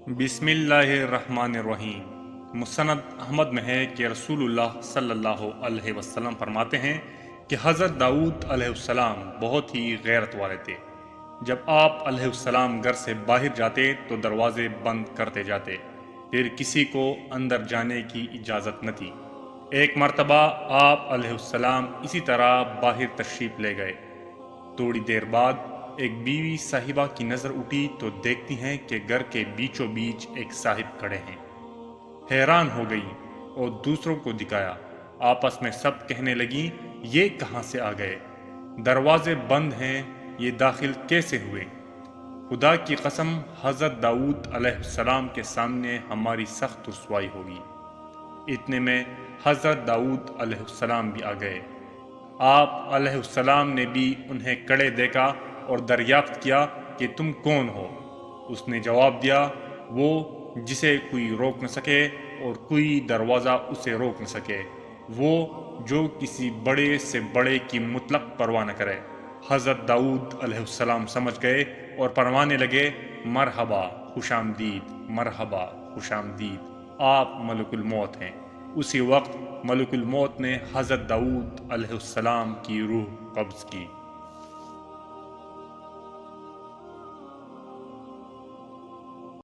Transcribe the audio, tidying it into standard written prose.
بسم اللہ الرحمن الرحیم۔ مسند احمد میں ہے کہ رسول اللہ صلی اللہ علیہ وسلم فرماتے ہیں کہ حضرت داؤد علیہ السلام بہت ہی غیرت والے تھے۔ جب آپ علیہ السلام گھر سے باہر جاتے تو دروازے بند کرتے جاتے، پھر کسی کو اندر جانے کی اجازت نہ تھی۔ ایک مرتبہ آپ علیہ السلام اسی طرح باہر تشریف لے گئے۔ تھوڑی دیر بعد ایک بیوی صاحبہ کی نظر اٹھی تو دیکھتی ہیں کہ گھر کے بیچوں بیچ ایک صاحب کھڑے ہیں۔ حیران ہو گئی اور دوسروں کو دکھایا۔ آپس میں سب کہنے لگیں، یہ کہاں سے آ گئے؟ دروازے بند ہیں، یہ داخل کیسے ہوئے؟ خدا کی قسم، حضرت داؤد علیہ السلام کے سامنے ہماری سخت رسوائی ہوگی۔ اتنے میں حضرت داؤد علیہ السلام بھی آ گئے۔ آپ علیہ السلام نے بھی انہیں کھڑے دیکھا اور دریافت کیا کہ تم کون ہو؟ اس نے جواب دیا، وہ جسے کوئی روک نہ سکے اور کوئی دروازہ اسے روک نہ سکے، وہ جو کسی بڑے سے بڑے کی مطلق پرواہ نہ کرے۔ حضرت داؤد علیہ السلام سمجھ گئے اور فرمانے لگے، مرحبا، خوش آمدید، مرحبا، خوش آمدید، آپ ملک الموت ہیں۔ اسی وقت ملک الموت نے حضرت داؤد علیہ السلام کی روح قبض کی۔